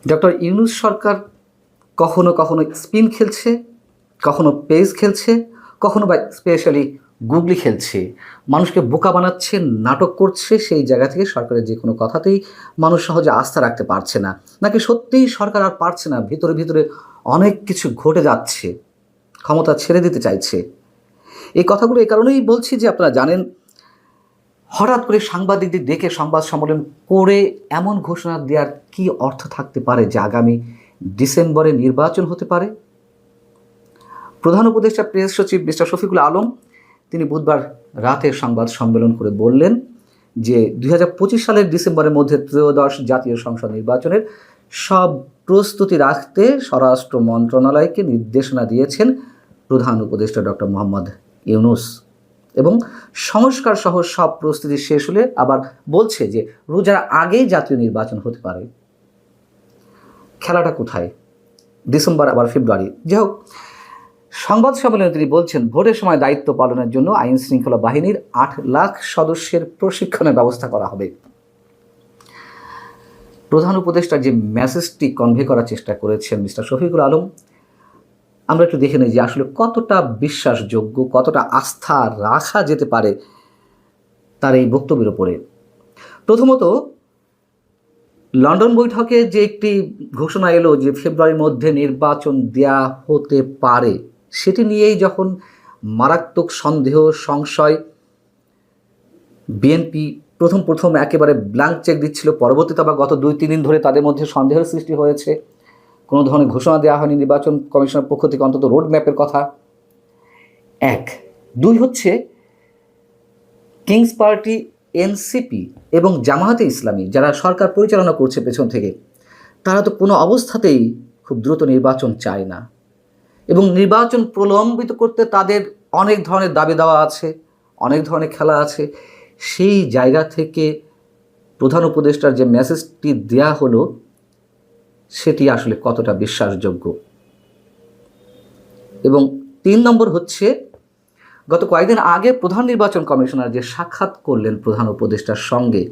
Doctor Yunus সরকার কখনো কখনো spin খেলছে, কখনো পেস খেলছে, কখনো বা স্পেশালি গুগলি খেলছে, মানুষকে বোকা বানাচ্ছে, নাটক করছে। সেই জায়গা থেকে সরকারের যে কোনো কথাতেই মানুষ সহজে আস্থা রাখতে পারছে না, নাকি সত্যিই সরকার আর পারছে না, ভিতরে ভিতরে অনেক কিছু ঘটে যাচ্ছে, ক্ষমতা ছেড়ে দিতে চাইছে। এই কথাগুলো এই কারণেই বলছি যে আপনারা জানেন, হঠাৎ করে সাংবাদিকদের ডেকে সংবাদ সম্মেলন করে এমন ঘোষণা দেওয়ার কি অর্থ থাকতে পারে যে আগামী ডিসেম্বরে নির্বাচন হতে পারে। প্রধান উপদেষ্টা প্রেস সচিব মিস্টার শফিকুল আলম তিনি বুধবার রাতে সংবাদ সম্মেলন করে বললেন যে 2025 সালের ডিসেম্বরের মধ্যে ত্রয়োদশ জাতীয় সংসদ নির্বাচনের সব প্রস্তুতি রাখতে স্বরাষ্ট্র মন্ত্রণালয়কে নির্দেশনা দিয়েছেন প্রধান উপদেষ্টা ডক্টর মোহাম্মদ ইউনূস, এবং সংস্কার সহ সব প্রস্তুতি শেষ হলে আবার বলছে যে রোজার আগেই জাতীয় নির্বাচন হতে পারে। খেলাটা কোথায়? ডিসেম্বর আবার ফেব্রুয়ারি? যাই হোক, সংবাদ সম্মেলনে তিনি বলছেন ভোটের সময় দায়িত্ব পালনের জন্য আইন শৃঙ্খলা বাহিনীর 8 লাখ সদস্যের প্রশিক্ষণের ব্যবস্থা করা হবে। প্রধান উপদেষ্টা যে মেসেজটি কনভে করার চেষ্টা করেছেন মিস্টার শফিকুল আলম, আমরা একটু দেখে নিই যে আসলে কতটা বিশ্বাসযোগ্য, কতটা আস্থা রাখা যেতে পারে তার এই বক্তব্যের উপরে। প্রথমত, লন্ডন বৈঠকে যে একটি ঘোষণা এলো যে ফেব্রুয়ারির মধ্যে নির্বাচন দেয়া হতে পারে, সেটি নিয়েই যখন মারাত্মক সন্দেহ, সংশয়, বিএনপি প্রথম একেবারে ব্ল্যাঙ্ক চেক দিচ্ছিল, পরবর্তীতে আবার গত 2-3 দিন ধরে তাদের মধ্যে সন্দেহের সৃষ্টি হয়েছে, কোনো ধরনের ঘোষণা দেওয়া হয়নি নির্বাচন কমিশনের পক্ষ থেকে, অন্তত রোড ম্যাপের কথা। 1, 2 হচ্ছে কিংস পার্টি, এনসিপি এবং জামায়াতে ইসলামী যারা সরকার পরিচালনা করছে পেছন থেকে, তারা তো কোনো অবস্থাতেই খুব দ্রুত নির্বাচন চায় না, এবং নির্বাচন প্রলম্বিত করতে তাদের অনেক ধরনের দাবি দেওয়া আছে, অনেক ধরনের খেলা আছে। সেই জায়গা থেকে প্রধান উপদেষ্টার যে মেসেজটি দেয়া হলো সেটি আসলে কতটা বিশ্বাসযোগ্য। এবং 3 নম্বর হচ্ছে, গত কয়েকদিন আগে প্রধান নির্বাচন কমিশনার যে সাক্ষাৎ করলেন প্রধান উপদেষ্টার সঙ্গে,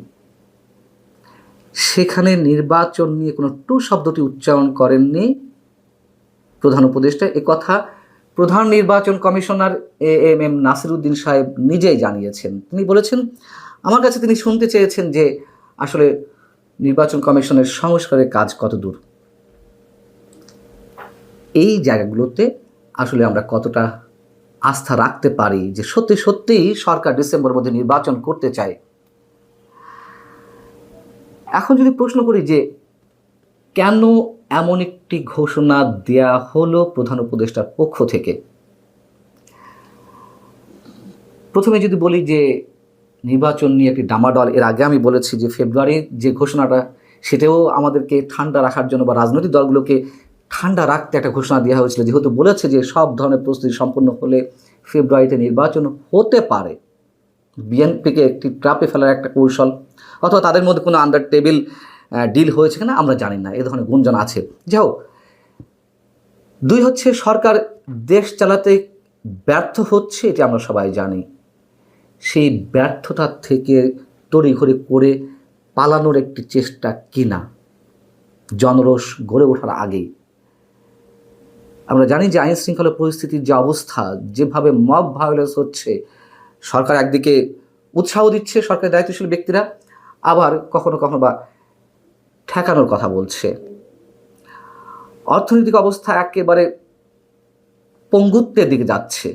সেখানে নির্বাচন নিয়ে কোনো টু শব্দটি উচ্চারণ করেননি প্রধান উপদেষ্টা। কথা প্রধান নির্বাচন কমিশনার এএমএম নাসিরউদ্দিন সাহেব নিজেই জানিয়েছেন। তিনি বলেছেন, আমার কাছে তিনি শুনতে চেয়েছেন যে আসলে নির্বাচন কমিশনের সংস্কারের কাজ কত দূর। এই জায়গাগুলোতে আসলে আমরা কতটা আস্থা রাখতে পারি যে সত্যি সত্যিই সরকার ডিসেম্বরের মধ্যে নির্বাচন করতে চায়। এখন যদি প্রশ্ন করি যে কেন এমন একটি ঘোষণা দেয়া হলো প্রধান উপদেষ্টার পক্ষ থেকে, প্রথমে যদি বলি যে নির্বাচন নিয়ে একটি ডামাডল, এর আগে আমি বলেছি যে ফেব্রুয়ারির যে ঘোষণাটা, সেটাও আমাদেরকে ঠান্ডা রাখার জন্য বা রাজনৈতিক দলগুলোকে ঠান্ডা রাখতে একটা ঘোষণা দেওয়া হয়েছিল, যেহেতু বলেছে যে সব ধরনের প্রস্তুতি সম্পন্ন হলে ফেব্রুয়ারিতে নির্বাচন হতে পারে। বিএনপিকে একটি ট্রাপে ফেলার একটা কৌশল, অথবা তাদের মধ্যে কোনো আন্ডার টেবিল ডিল হয়েছে কিনা আমরা জানি না, এ ধরনের গুঞ্জন আছে। যাও, 2 হচ্ছে সরকার দেশ চালাতে ব্যর্থ হচ্ছে, এটি আমরা সবাই জানি। সেই ব্যর্থতা থেকে তড়িঘড়ি করে পালানোর একটি চেষ্টা কিনা জনরোষ গড়ে ওঠার আগেই। আমরা জানি যে আইন শৃঙ্খলা পরিস্থিতির যে অবস্থা, যেভাবে মব ভায়োলেন্স হচ্ছে, সরকার একদিকে উৎসাহ দিচ্ছে সরকারের দায়িত্বশীল ব্যক্তিরা, আবার কখনো কখনো বা ঠেকানোর কথা বলছে। অর্থনৈতিক অবস্থা একেবারে পঙ্গুত্বের দিকে যাচ্ছে,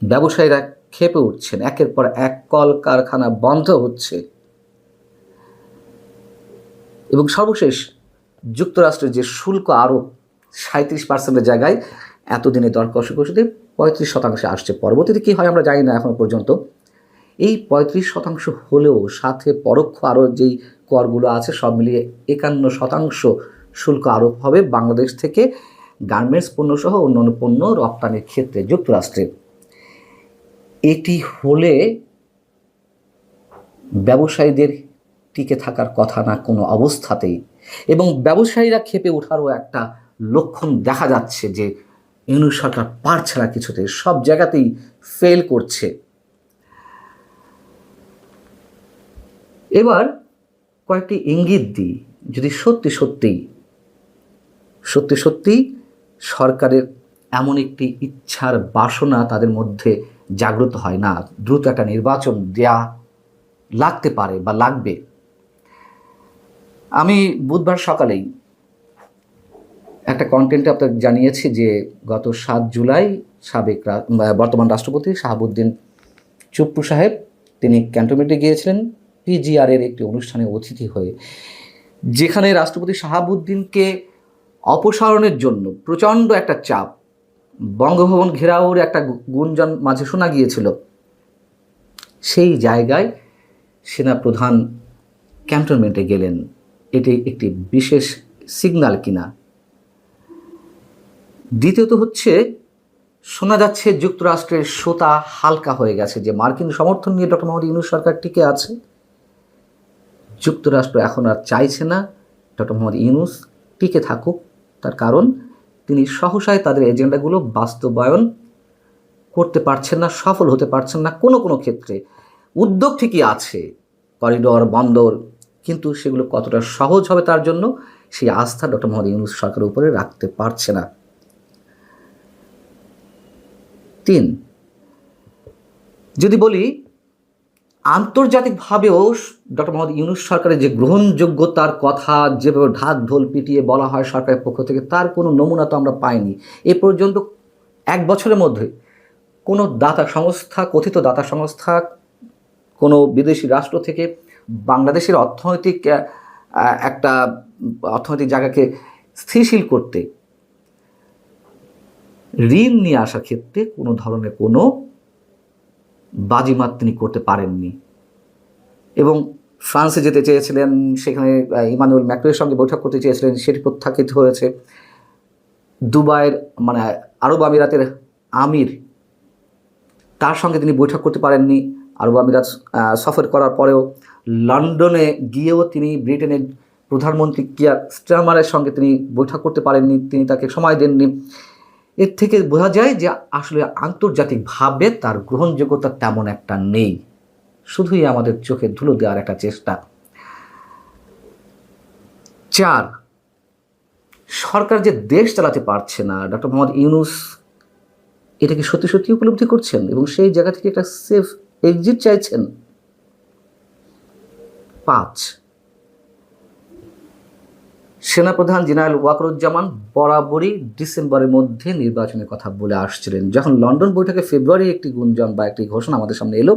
ব্যবসায়ীরা ক্ষেপে উঠছেন, একের পর এক কল কারখানা বন্ধ হচ্ছে, এবং সর্বশেষ যুক্তরাষ্ট্রের যে শুল্ক আরোপ 37%-এর জায়গায় এতদিনে দর কষাকষিতে 35% আসছে। পরবর্তীতে কী হয় আমরা জানি না এখনো পর্যন্ত। এই 35% হলেও সাথে পরোক্ষ আরও যেই করগুলো আছে সব মিলিয়ে 51% শুল্ক আরোপ হবে বাংলাদেশ থেকে গার্মেন্টস পণ্যসহ অন্যান্য পণ্য রপ্তানির ক্ষেত্রে যুক্তরাষ্ট্রে। এটি হলে ব্যবসায়ীদের টিকে থাকার কথা না কোনো অবস্থাতেই, এবং ব্যবসায়ীরা ক্ষেপে ওঠারও একটা লক্ষণ দেখা যাচ্ছে যে ইউনূস সরকার পারছে না কিছুতে, সব জায়গাতেই ফেল করছে। এবার কয়েকটি ইঙ্গিত দিই যদি সত্যি সত্যিই সরকারের এমন একটি ইচ্ছার বাসনা তাদের মধ্যে জাগ্রত হয়, না দ্রুত একটা নির্বাচন দেয়া লাগতে পারে বা লাগবে। আমি বুধবার সকালেই একটা কন্টেন্টে আপনাকে জানিয়েছি যে গত 7 জুলাই বর্তমান রাষ্ট্রপতি শাহাবুদ্দিন চুপ্পু সাহেব তিনি ক্যান্টনমেন্টে গিয়েছিলেন পিজিআরের একটি অনুষ্ঠানে অতিথি হয়ে, যেখানে রাষ্ট্রপতি শাহাবুদ্দিনকে অপসারণের জন্য প্রচণ্ড একটা চাপ, বঙ্গভবন ঘেরাওর একটা গুঞ্জন মাঝে শোনা গিয়েছিল। সেই জায়গায় সেনাপ্রধান ক্যান্টনমেন্টে গেলেন। এটি একটি বিশেষ সিগন্যাল কিনা। দ্বিতীয়ত হচ্ছে, শোনা যাচ্ছে যুক্তরাষ্ট্রের সুতা হালকা হয়ে গেছে, যে মার্কিন সমর্থন নিয়ে ডক্টর মোহাম্মদ ইউনূস সরকার টিকে আছে। যুক্তরাষ্ট্র এখন আর চাইছে না ডক্টর মোহাম্মদ ইউনূস টিকে থাকুক, তার কারণ তিনি সহসায় তাদের এজেন্ডাগুলো বাস্তবায়ন করতে পারছেন না, সফল হতে পারছেন না। কোনো ক্ষেত্রে উদ্যোগ ঠিকই আছে, করিডর, বন্দর, কিন্তু সেগুলো কতটা সহজ হবে তার জন্য সেই আস্থা ডক্টর মোহাম্মদ ইউনূস সরকারের উপরে রাখতে পারছে না। 3, যদি বলি আন্তর্জাতিকভাবেও ডক্টর মোহাম্মদ ইউনূস সরকারের যে গ্রহণযোগ্যতার কথা যেভাবে ঢাক ঢোল পিটিয়ে বলা হয় সরকারের পক্ষ থেকে, তার কোনো নমুনা তো আমরা পাইনি এ পর্যন্ত। 1 বছরের মধ্যে কোনো কথিত দাতা সংস্থা, কোনো বিদেশি রাষ্ট্র থেকে বাংলাদেশের অর্থনৈতিক জায়গাকে স্থিতিশীল করতে, ঋণ নিয়ে আসার ক্ষেত্রে কোনো ধরনের কোনো বাজিমাত তিনি করতে পারেননি। এবং ফ্রান্সে যেতে চেয়েছিলেন, সেখানে ইমানুয়েল ম্যাক্রনের সঙ্গে বৈঠক করতে চেয়েছিলেন, সেটি প্রত্যাখ্যাত হয়েছে। দুবাইয়ের আরব আমিরাতের আমির, তার সঙ্গে তিনি বৈঠক করতে পারেননি। আরব আমিরাত সফর করার পরেও লন্ডনে গিয়েও তিনি ব্রিটেনের প্রধানমন্ত্রী কিয়ার স্টারমারের সঙ্গে তিনি বৈঠক করতে পারেননি, তিনি তাকে সময় দেননি। এর থেকে বোঝা যায় যে আসলে আন্তর্জাতিকভাবে তার গ্রহণযোগ্যতা তেমন একটা নেই, শুধুই আমাদের চোখে ধুলো দেওয়ার একটা চেষ্টা। 4, সরকার যে দেশ চালাতে পারছে না, ডক্টর মোহাম্মদ ইউনূস এটাকে সত্যি উপলব্ধি করছেন এবং সেই জায়গা থেকে একটা সেফ এক্সিট চাইছেন। 5, সেনাপ্রধান জেনারেল ওয়াকারুজ্জামান বরাবরই ডিসেম্বরের মধ্যে নির্বাচনের কথা বলে আসছিলেন। যখন লন্ডন বৈঠকে ফেব্রুয়ারি একটি গুঞ্জন বা একটি ঘোষণা আমাদের সামনে এলো,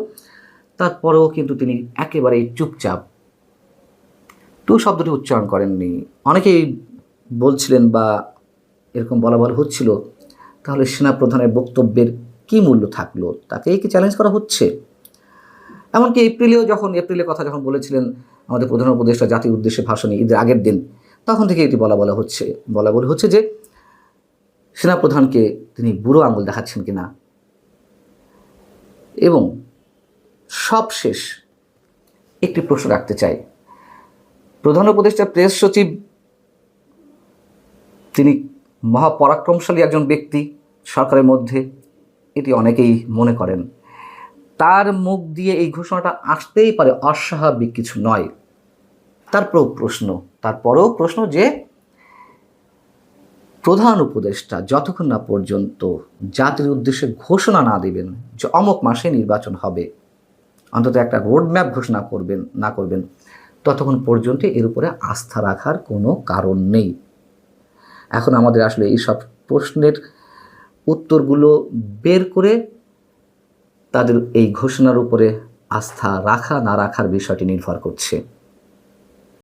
তারপরেও কিন্তু তিনি একেবারেই চুপচাপ, শব্দটি উচ্চারণ করেননি। অনেকেই বলছিলেন বা এরকম বলা হচ্ছিল, তাহলে সেনাপ্রধানের বক্তব্যের কী মূল্য থাকলো, তাকেই কি চ্যালেঞ্জ করা হচ্ছে? এমনকি এপ্রিলের কথা যখন বলেছিলেন আমাদের প্রধান উপদেষ্টা জাতির উদ্দেশ্যে ভাষণে ঈদের আগের দিন, তখন থেকে এটি বলা হচ্ছে যে সেনাপ্রধানকে তিনি বুড়ো আঙুল দেখাচ্ছেন কিনা। এবং সবশেষ একটি প্রশ্ন রাখতে চাই, প্রধান উপদেষ্টা প্রেস সচিব তিনি মহাপরাক্রমশালী একজন ব্যক্তি সরকারের মধ্যে, এটি অনেকেই মনে করেন। তার মুখ দিয়ে এই ঘোষণাটা আসতেই পারে, অস্বাভাবিক কিছু নয়। তারপরেও প্রশ্ন যে প্রধান উপদেষ্টা যতক্ষণ না পর্যন্ত জাতির উদ্দেশ্যে ঘোষণা না দিবেন যে অমুক মাসে নির্বাচন হবে, অন্তত একটা রোডম্যাপ ঘোষণা না করবেন, ততক্ষণ পর্যন্ত এর উপরে আস্থা রাখার কোনো কারণ নেই। এখন আমাদের আসলে এই সব প্রশ্নের উত্তরগুলো বের করে তাদের এই ঘোষণার উপরে আস্থা রাখা না রাখার বিষয়টি নির্ভর করছে।